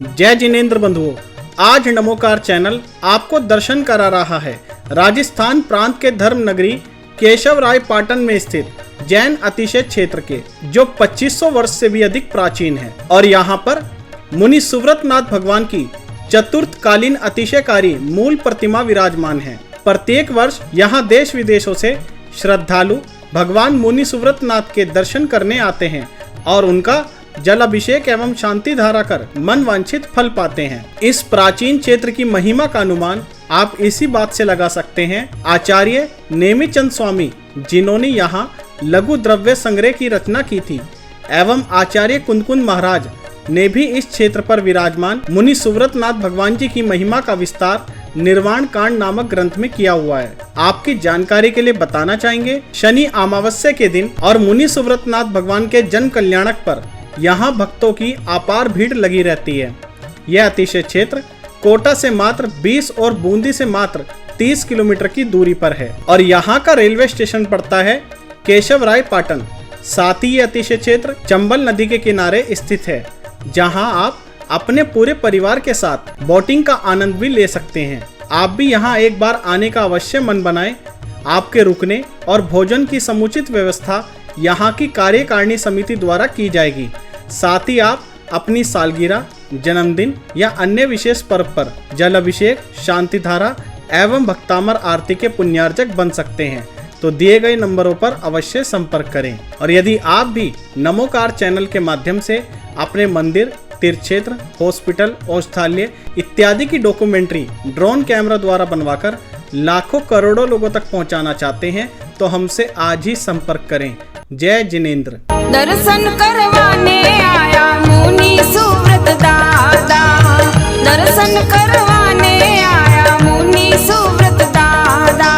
जय जिनेंद्र बंधुओं, आज नमोकार चैनल आपको दर्शन करा रहा है राजस्थान प्रांत के धर्म नगरी केशवराय पाटन में स्थित जैन अतिशय क्षेत्र के, जो 2500 वर्ष से भी अधिक प्राचीन है। और यहाँ पर मुनि सुव्रतनाथ भगवान की चतुर्थकालीन अतिशयकारी मूल प्रतिमा विराजमान है। प्रत्येक वर्ष यहाँ देश विदेशों से श्रद्धालु भगवान मुनि सुव्रतनाथ के दर्शन करने आते हैं और उनका जल अभिषेक एवं शांति धारा कर मन वांछित फल पाते हैं। इस प्राचीन क्षेत्र की महिमा का अनुमान आप इसी बात से लगा सकते हैं। आचार्य नेमिचंद स्वामी, जिन्होंने यहाँ लघु द्रव्य संग्रह की रचना की थी, एवं आचार्य कुंदकुंद महाराज ने भी इस क्षेत्र पर विराजमान मुनि सुव्रतनाथ भगवान जी की महिमा का विस्तार निर्वाण कांड नामक ग्रंथ में किया हुआ है। आपकी जानकारी के लिए बताना चाहेंगे, शनि अमावस्या के दिन और मुनि सुव्रतनाथ भगवान के जन कल्याणक पर यहाँ भक्तों की अपार भीड़ लगी रहती है। यह अतिशय क्षेत्र कोटा से मात्र 20 और बूंदी से मात्र 30 किलोमीटर की दूरी पर है और यहाँ का रेलवे स्टेशन पड़ता है केशवराय पाटन। साथ ही यह अतिशय क्षेत्र चंबल नदी के किनारे स्थित है, जहाँ आप अपने पूरे परिवार के साथ बोटिंग का आनंद भी ले सकते हैं। आप भी यहाँ एक बार आने का अवश्य मन बनाएं। आपके रुकने और भोजन की समुचित व्यवस्था यहाँ की कार्यकारिणी समिति द्वारा की जाएगी। साथ ही आप अपनी सालगिरह, जन्मदिन या अन्य विशेष पर्व पर जल अभिषेक, शांति धारा एवं भक्तामर आरती के पुण्यार्जक बन सकते हैं। तो दिए गए नंबरों पर अवश्य संपर्क करें। और यदि आप भी नमोकार चैनल के माध्यम से अपने मंदिर, तीर्थ क्षेत्र, हॉस्पिटल, औषधालय इत्यादि की डॉक्यूमेंट्री ड्रोन कैमरा द्वारा बनवाकर लाखों करोड़ों लोगों तक पहुंचाना चाहते हैं, तो हमसे आज ही संपर्क करें। जय जिनेंद्र। दर्शन करवाने आया मुनि सुव्रत दादा, दर्शन करवाने आया मुनि सुव्रत दादा।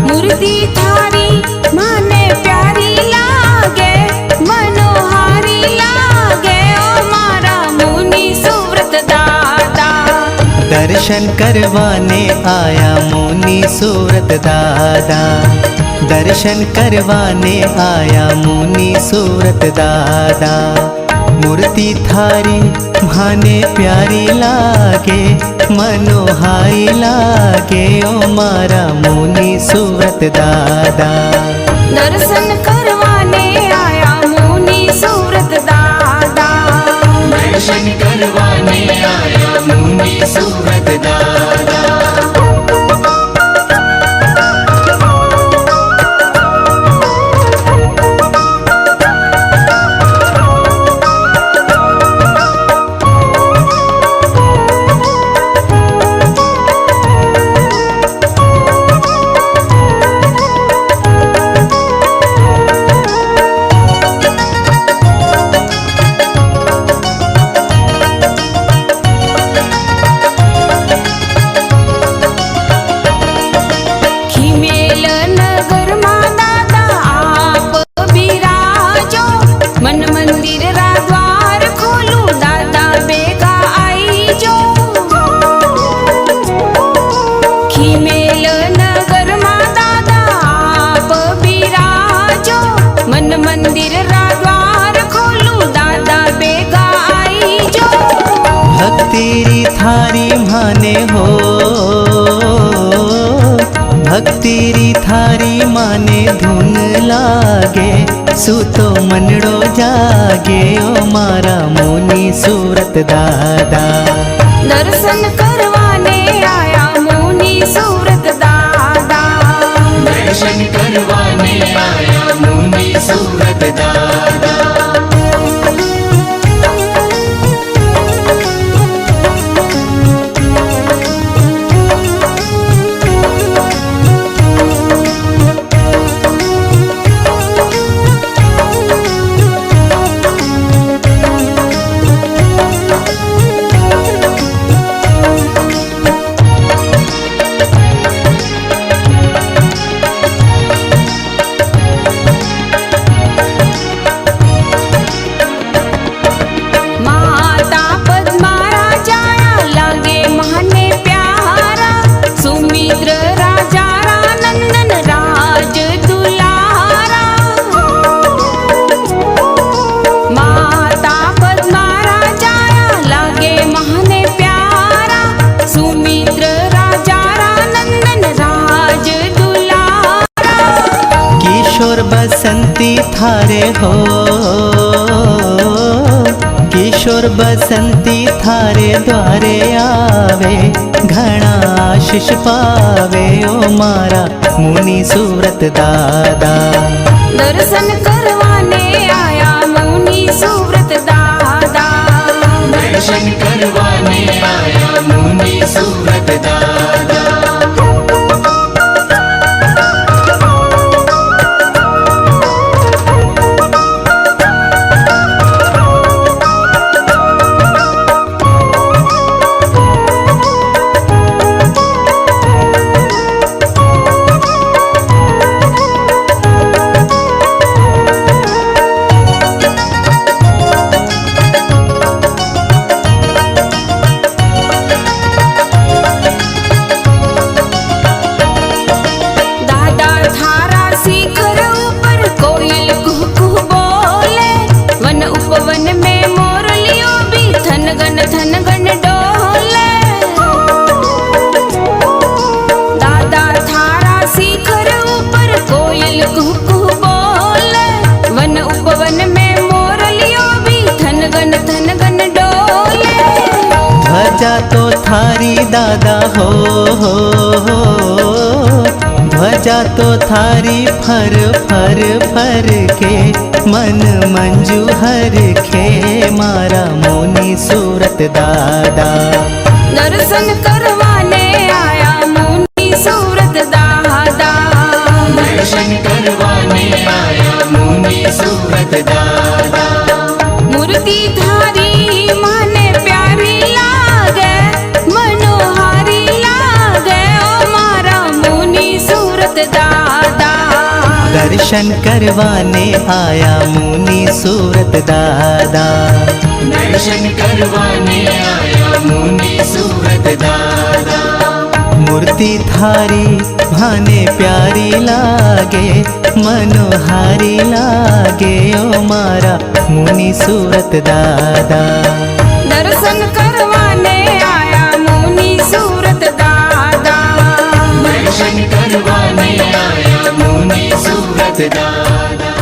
मूर्ति थारी माने प्यारी लागे, मनोहारी लागे ओ मारा मुनि सुव्रत दादा। दर्शन करवाने आया मुनि सुव्रत दादा, दर्शन करवाने आया मुनि सुव्रत दादा। मूर्ति थारी भाने प्यारी लागे, मनोहारी लागे ओ मारा मुनि सुव्रत दादा। दर्शन करवाने आया मुनि सुव्रत दादा, दर्शन करवाने आया मुनि सुव्रत दादा। भक्तिरी थारी माने हो, भक्तिरी थारी माने धुन लागे, सुतो मनड़ो जागे ओ मारा मुनि सुव्रत दादा। दर्शन करवाने आया मुनि सुव्रत दादा, दर्शन करवाने आया मुनि सुव्रत दादा। भाने प्यारा सुमित्र राजा नंदन राज दुलारा। किशोर बसंती थारे हो, किशोर बसंती थारे द्वारे आवे, घना आशीष पावे ओ मारा मुनि सूरत दादा। दर्शन करवाने आया मुनि सुव्रत दादा। दर्शन करवाने आया मुनि सूरत दादा। ध्वजा तो थारी दादा हो, ध्वजा तो थारी फर फर फर के मन मंजू हर खे मारा मुनि सूरत दादा। दर्शन करवाने आया मुनि सूरत दादा। दर्शन करवाने आया मुनि सूरत दादा। मूर्ति धारी माने प्यारी लागे, मनोहारी लागे ओ मारा मुनि सूरत दादा। दर्शन करवाने आया मुनि सूरत दादा। दर्शन करवाने आया मुनि सूरत दादा। मूर्ति थारी भाने प्यारी लागे, मनोहारी लागे ओ मारा मुनि सूरत दादा। दर्शन करवाने आया मुनि सूरत दादा। दर्शन करवाने आया मुनि सूरत दादा।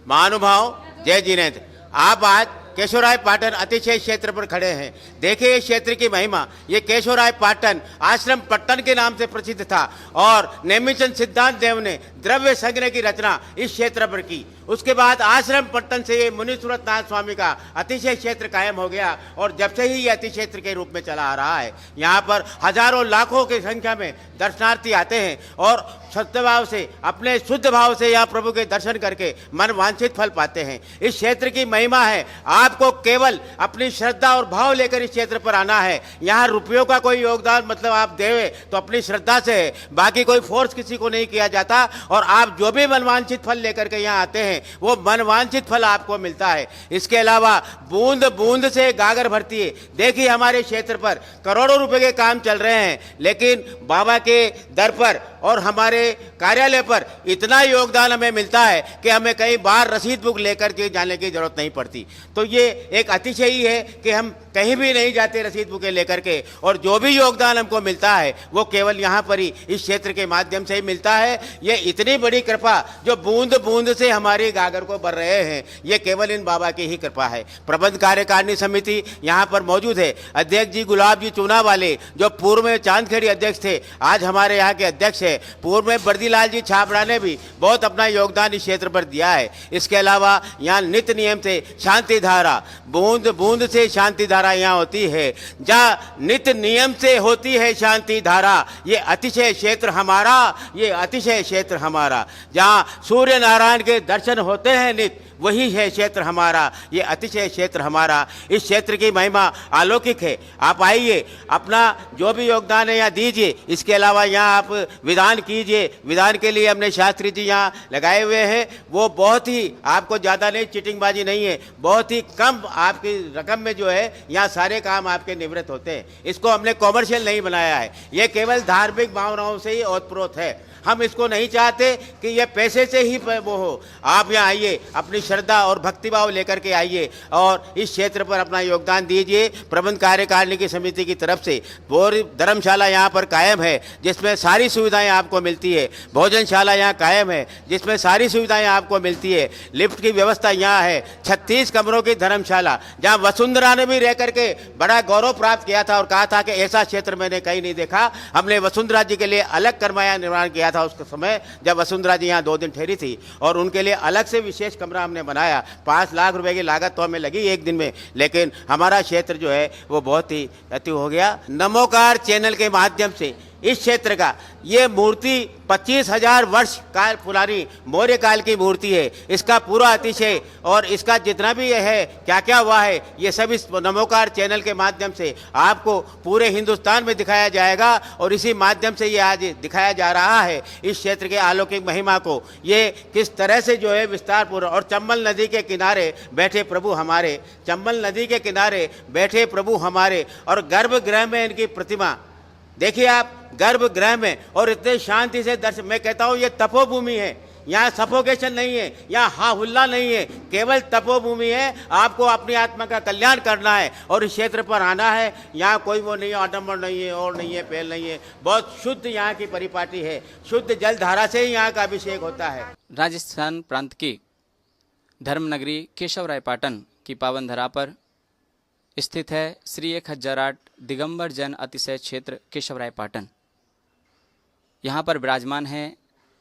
महानुभाव जय जिनेन्द्र, आप आज केशवराय पाटन अतिशय क्षेत्र पर खड़े हैं। देखिए ये क्षेत्र की महिमा। ये केशवराय पाटन आश्रम पट्टन के नाम से प्रसिद्ध था और नेमिचंद सिद्धांत देव ने द्रव्य संग्रह की रचना इस क्षेत्र पर की। उसके बाद आश्रम पट्टन से ये मुनि सूरत नाथ स्वामी का अतिशय क्षेत्र कायम हो गया और जब से ही ये अति क्षेत्र के रूप में चला आ रहा है। यहाँ पर हजारों लाखों की संख्या में दर्शनार्थी आते हैं और सत्य भाव से, अपने शुद्ध भाव से यहाँ प्रभु के दर्शन करके मन वांछित फल पाते हैं। इस क्षेत्र की महिमा है, आपको केवल अपनी श्रद्धा और भाव लेकर इस क्षेत्र पर आना है। यहाँ रुपयों का कोई योगदान मतलब आप देवे तो अपनी श्रद्धा से है, बाकी कोई फोर्स किसी को नहीं किया जाता। और आप जो भी मनवांछित फल लेकर के यहाँ आते हैं वो मनवांछित फल आपको मिलता है। इसके अलावा बूंद बूंद से गागर भरती है। देखिए हमारे क्षेत्र पर करोड़ों रुपए के काम चल रहे हैं, लेकिन बाबा के दर पर और हमारे कार्यालय पर इतना योगदान हमें मिलता है कि हमें कई बार रसीद बुक लेकर के जाने की जरूरत नहीं पड़ती। तो ये एक अतिशय ही है कि हम कहीं भी नहीं जाते रसीद बुकें लेकर के, और जो भी योगदान हमको मिलता है वो केवल यहाँ पर ही इस क्षेत्र के माध्यम से ही मिलता है। ये इतनी बड़ी कृपा जो बूंद बूंद से हमारी गागर को भर रहे हैं, ये केवल इन बाबा की ही कृपा है। प्रबंध कार्यकारिणी समिति यहाँ पर मौजूद है। अध्यक्ष जी गुलाब जी चूना वाले जो पूर्व में चांदखेड़ी अध्यक्ष थे, आज हमारे यहाँ के अध्यक्ष है। पूर्व में बर्दीलाल जी छाबड़ा ने भी बहुत अपना योगदान इस क्षेत्र पर दिया है। इसके अलावा यहाँ नित्य नियम से शांति धारा, बूंद बूंद से शांति धारा यहाँ होती है। जहाँ नित्य नियम से होती है शांति धारा, ये अतिशय क्षेत्र हमारा, ये अतिशय क्षेत्र हमारा। जहाँ सूर्य नारायण के दर्शन होते हैं नित्य, वही है क्षेत्र हमारा, ये अतिशय क्षेत्र हमारा। इस क्षेत्र की महिमा अलौकिक है। आप आइए, अपना जो भी योगदान है यहाँ दीजिए। इसके अलावा यहाँ आप विधान कीजिए। विधान के लिए हमने शास्त्री जी यहाँ लगाए हुए हैं। वो बहुत ही आपको ज़्यादा नहीं, चिटिंगबाजी नहीं है, बहुत ही कम आपकी रकम में जो है यहाँ सारे काम आपके निवृत्त होते हैं। इसको हमने कॉमर्शियल नहीं बनाया है, ये केवल धार्मिक भावनाओं से ही ओतप्रोत है। हम इसको नहीं चाहते कि ये पैसे से ही वो हो। आप यहाँ आइए, अपनी श्रद्धा और भक्तिभाव लेकर के आइए और इस क्षेत्र पर अपना योगदान दीजिए। प्रबंध कार्यकारिणी की समिति की तरफ से पूरी धर्मशाला यहाँ पर कायम है जिसमें सारी सुविधाएं आपको मिलती है। भोजनशाला यहाँ कायम है जिसमें सारी सुविधाएं आपको मिलती है। लिफ्ट की व्यवस्था यहाँ है। 36 कमरों की धर्मशाला जहाँ वसुंधरा ने भी रह करके बड़ा गौरव प्राप्त किया था और कहा था कि ऐसा क्षेत्र मैंने कहीं नहीं देखा। हमने वसुंधरा जी के लिए अलग कर्माया निर्माण किया था उस समय जब वसुंधरा जी यहाँ 2 दिन ठहरी थी और उनके लिए अलग से विशेष कमरा हमने बनाया। 5 लाख रुपए की लागत तो हमें लगी एक दिन में, लेकिन हमारा क्षेत्र जो है वो बहुत ही अति हो गया। नमोकार चैनल के माध्यम से इस क्षेत्र का ये मूर्ति 25,000 वर्ष काल पुरानी मौर्य काल की मूर्ति है। इसका पूरा अतिशय और इसका जितना भी ये है क्या क्या हुआ है ये सब इस नमोकार चैनल के माध्यम से आपको पूरे हिंदुस्तान में दिखाया जाएगा और इसी माध्यम से ये आज दिखाया जा रहा है इस क्षेत्र के अलौकिक महिमा को। ये किस तरह से जो है विस्तार पूर्व और चंबल नदी के किनारे बैठे प्रभु हमारे, चंबल नदी के किनारे बैठे प्रभु हमारे और गर्भगृह में इनकी प्रतिमा देखिए आप, गर्भगृह में और इतने शांति से दर्शन। मैं कहता हूँ ये तपोभूमि है, यहाँ सफोकेशन नहीं है, यहाँ हा हुल्ला नहीं है, केवल तपोभूमि है। आपको अपनी आत्मा का कल्याण करना है और इस क्षेत्र पर आना है। यहाँ कोई वो नहीं है, आडम्बर नहीं है और नहीं है, पेल नहीं है। बहुत शुद्ध यहाँ की परिपाटी है, शुद्ध जल धारा से ही यहाँ का अभिषेक होता है। राजस्थान प्रांत की धर्मनगरी केशवराय पाटन की पावन धरा पर स्थित है श्री 1008 दिगंबर जैन अतिशय क्षेत्र केशवराय पाटन। यहाँ पर विराजमान है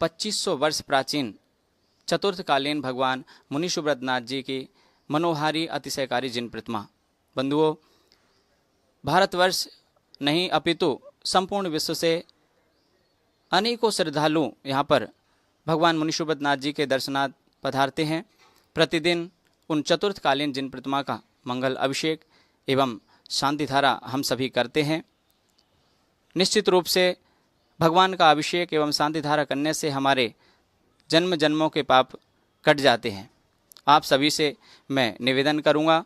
2500 वर्ष प्राचीन चतुर्थकालीन भगवान मुनि सुब्रतनाथ जी की मनोहारी अतिशयकारी जिन प्रतिमा। बंधुओं, भारतवर्ष नहीं अपितु संपूर्ण विश्व से अनेकों श्रद्धालु यहाँ पर भगवान मुनि सुब्रतनाथ जी के दर्शनार्थ पधारते हैं। प्रतिदिन उन चतुर्थकालीन जिन प्रतिमा का मंगल अभिषेक एवं शांति धारा हम सभी करते हैं। निश्चित रूप से भगवान का अभिषेक एवं शांति धारा करने से हमारे जन्म जन्मों के पाप कट जाते हैं। आप सभी से मैं निवेदन करूंगा,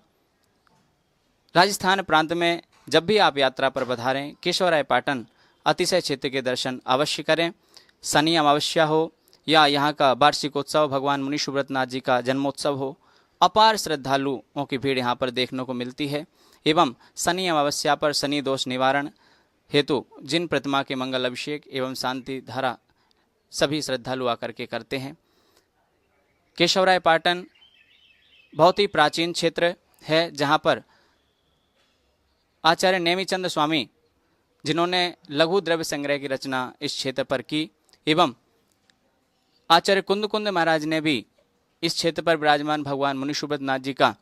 राजस्थान प्रांत में जब भी आप यात्रा पर पधारें केशवराय पाटन अतिशय क्षेत्र के दर्शन अवश्य करें। शनि अमावस्या हो या यहाँ का वार्षिकोत्सव भगवान मुनि सुब्रतनाथ जी का जन्मोत्सव हो, अपार श्रद्धालुओं की भीड़ यहाँ पर देखने को मिलती है। एवं शनि अमावस्या पर शनि दोष निवारण हेतु जिन प्रतिमा के मंगल अभिषेक एवं शांति धारा सभी श्रद्धालु आकर के करते हैं। केशवराय पाटन बहुत ही प्राचीन क्षेत्र है जहाँ पर आचार्य नेमिचंद स्वामी जिन्होंने लघु द्रव्य संग्रह की रचना इस क्षेत्र पर की एवं आचार्य कुंद महाराज ने भी इस क्षेत्र पर विराजमान भगवान मुनि सुब्रतनाथ जी का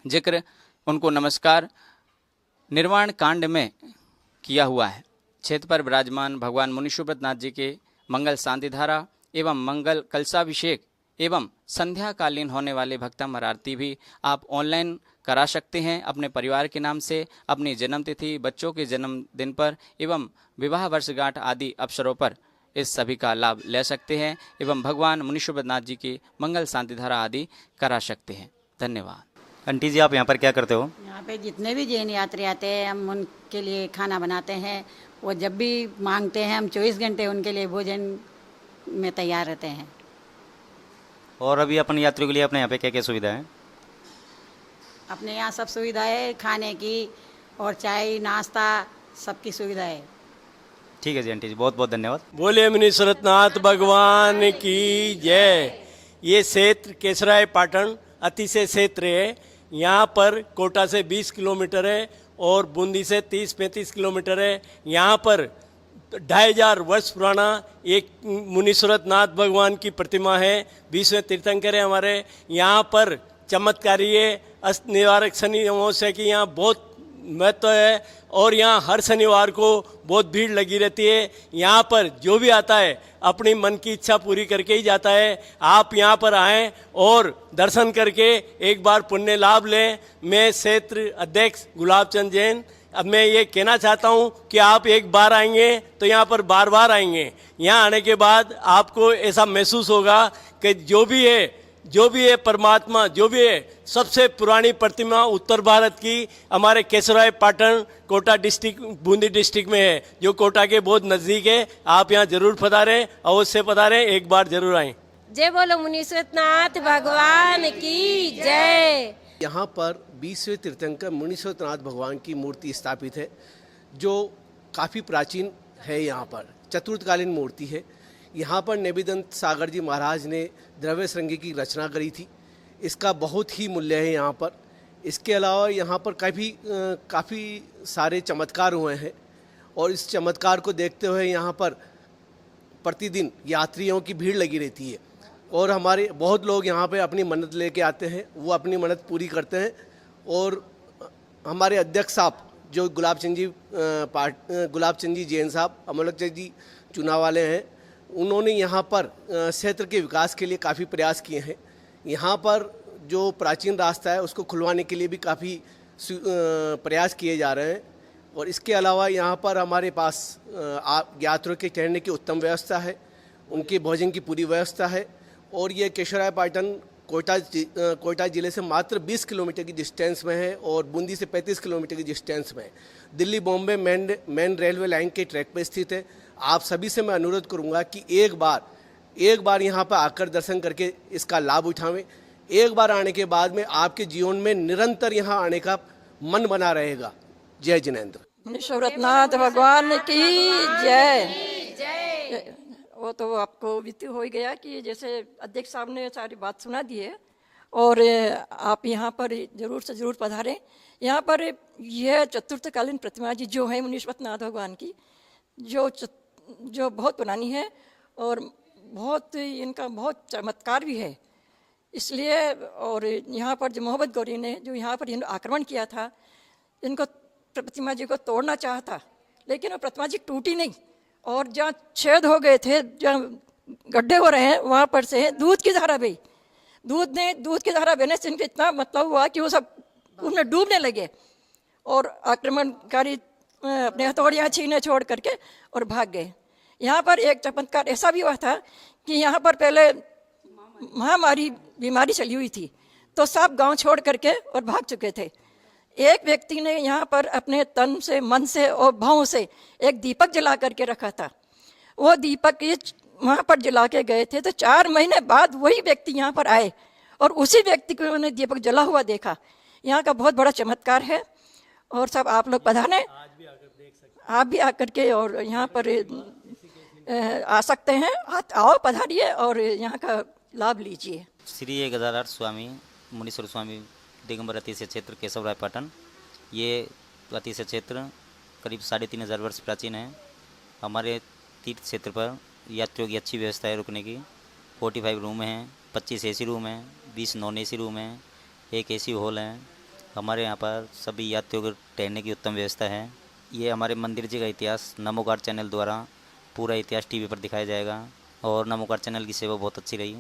जिक्र, उनको नमस्कार निर्वाण कांड में किया हुआ है। क्षेत्र पर विराजमान भगवान मुनि सुब्रतनाथ जी के मंगल शांति धारा एवं मंगल कलशाभिषेक एवं संध्याकालीन होने वाले भक्तम आरती भी आप ऑनलाइन करा सकते हैं। अपने परिवार के नाम से अपनी जन्मतिथि, बच्चों के जन्मदिन पर एवं विवाह वर्षगांठ आदि अवसरों पर इस सभी का लाभ ले सकते हैं एवं भगवान मुनि सुब्रतनाथ जी की मंगल शांति धारा आदि करा सकते हैं। धन्यवाद। आंटी जी, आप यहाँ पर क्या करते हो? यहाँ पे जितने भी जैन यात्री आते हैं हम उनके लिए खाना बनाते हैं। वो जब भी मांगते हैं हम 24 घंटे उनके लिए भोजन में तैयार रहते हैं। और अभी अपन यात्रियों के लिए अपने यहाँ पे क्या क्या सुविधा है? अपने यहाँ सब सुविधा है, खाने की और चाय नाश्ता सबकी सुविधा है। ठीक है जी आंटी जी, बहुत बहुत धन्यवाद। बोले मुनि सुब्रतनाथ भगवान की जय। ये क्षेत्र केशवराय पाटन अतिशय क्षेत्र है। यहाँ पर कोटा से 20 किलोमीटर है और बूंदी से 30-35 किलोमीटर है। यहाँ पर 2500 वर्ष पुराना एक मुनि सुब्रतनाथ भगवान की प्रतिमा है। 20वें तीर्थंकर है हमारे। यहाँ पर चमत्कारी है, अस्त निवारक शनि अमावस्या की यहाँ बहुत महत्व है और यहाँ हर शनिवार को बहुत भीड़ लगी रहती है। यहाँ पर जो भी आता है अपनी मन की इच्छा पूरी करके ही जाता है। आप यहाँ पर आएं और दर्शन करके एक बार पुण्य लाभ लें। मैं क्षेत्र अध्यक्ष गुलाब चंद जैन, अब मैं ये कहना चाहता हूँ कि आप एक बार आएंगे तो यहाँ पर बार बार आएंगे। यहाँ आने के बाद आपको ऐसा महसूस होगा कि जो भी है परमात्मा, जो भी है सबसे पुरानी प्रतिमा उत्तर भारत की हमारे केशवराय पाटन कोटा डिस्ट्रिक्ट बूंदी डिस्ट्रिक्ट में है, जो कोटा के बहुत नज़दीक है। आप यहाँ जरूर पधारें, अवश्य पधारें, एक बार जरूर आएं। जय बोलो मुनीश्वरनाथ भगवान की जय। यहाँ पर 20वें तीर्थंकर मुनीश्वरनाथ भगवान की मूर्ति स्थापित है जो काफ़ी प्राचीन है। यहाँ पर चतुर्थकालीन मूर्ति है। यहाँ पर नेमिदंत सागर जी महाराज ने द्रव्य श्रृंगी की रचना करी थी। इसका बहुत ही मूल्य है यहाँ पर। इसके अलावा यहाँ पर काफ़ी सारे चमत्कार हुए हैं और इस चमत्कार को देखते हुए यहाँ पर प्रतिदिन यात्रियों की भीड़ लगी रहती है और हमारे बहुत लोग यहाँ पे अपनी मन्नत लेके आते हैं, वो अपनी मन्नत पूरी करते हैं। और हमारे अध्यक्ष साहब जो गुलाब चंद जी जैन साहब, अमोलक जी चुनाव वाले हैं, उन्होंने यहाँ पर क्षेत्र के विकास के लिए काफ़ी प्रयास किए हैं। यहाँ पर जो प्राचीन रास्ता है उसको खुलवाने के लिए भी काफ़ी प्रयास किए जा रहे हैं। और इसके अलावा यहाँ पर हमारे पास यात्रियों के ठहरने की उत्तम व्यवस्था है, उनके भोजन की पूरी व्यवस्था है। और ये केशवरायपाटन कोटा ज़िले से मात्र 20 किलोमीटर की डिस्टेंस में है और बूंदी से 35 किलोमीटर की डिस्टेंस में है। Delhi Bombay main railway line के ट्रैक पर स्थित है। आप सभी से मैं अनुरोध करूँगा कि एक बार यहाँ पर आकर दर्शन करके इसका लाभ उठावें। एक बार आने के बाद में आपके जीवन में निरंतर यहाँ आने का मन बना रहेगा। जय जिनेंद्र। मुनीश्वरनाथ भगवान की जय। वो तो आपको वित्त हो ही गया कि जैसे अध्यक्ष साहब ने सारी बात सुना दी है और आप यहाँ पर ज़रूर से ज़रूर पधारें। यहाँ पर यह चतुर्थकालीन प्रतिमा जी जो है मुनीश्वरनाथ भगवान की जो बहुत पुरानी है और इनका बहुत चमत्कार भी है। इसलिए और यहाँ पर जो मोहम्मद गौरी ने जो यहाँ पर आक्रमण किया था, इनको प्रतिमा जी को तोड़ना चाहा था, लेकिन वो प्रतिमा जी टूटी नहीं और जहाँ छेद हो गए थे, जहाँ गड्ढे हो रहे हैं, वहाँ पर से दूध की धारा बही। दूध की धारा बहने से इनका इतना मतलब हुआ कि वो सब उनमें डूबने लगे और आक्रमणकारी अपने हथौड़ियाँ छीने छोड़ करके और भाग गए। यहाँ पर एक चमत्कार ऐसा भी हुआ था कि यहाँ पर पहले महामारी बीमारी चली हुई थी, तो सब गांव छोड़ करके और भाग चुके थे। एक व्यक्ति ने यहाँ पर अपने तन से, मन से और भावों से एक दीपक जला करके रखा था। वो दीपक वहाँ पर जला के गए थे, तो 4 महीने बाद वही व्यक्ति यहाँ पर आए और उसी व्यक्ति को उन्होंने दीपक जला हुआ देखा। यहाँ का बहुत बड़ा चमत्कार है और सब आप लोग पधारें, आप भी आकर के और यहाँ पर आ सकते हैं। आओ पधारिए और यहाँ का लाभ लीजिए। श्री 1008 स्वामी मुनीश्वर स्वामी दिगंबर अतिशय क्षेत्र केशवरायपाटन। ये अतिशय क्षेत्र करीब 3500 वर्ष प्राचीन है। हमारे तीर्थ क्षेत्र पर यात्रियों की अच्छी व्यवस्था है रुकने की। 45 रूम हैं, 25 एसी रूम हैं, 20 नॉन एसी रूम हैं, 1 एसी हॉल है। हमारे यहाँ पर सभी यात्रियों को ठहरने की उत्तम व्यवस्था है। ये हमारे मंदिर जी का इतिहास नमोकार चैनल द्वारा पूरा इतिहास टीवी पर दिखाया जाएगा और नमोकार चैनल की सेवा बहुत अच्छी रही।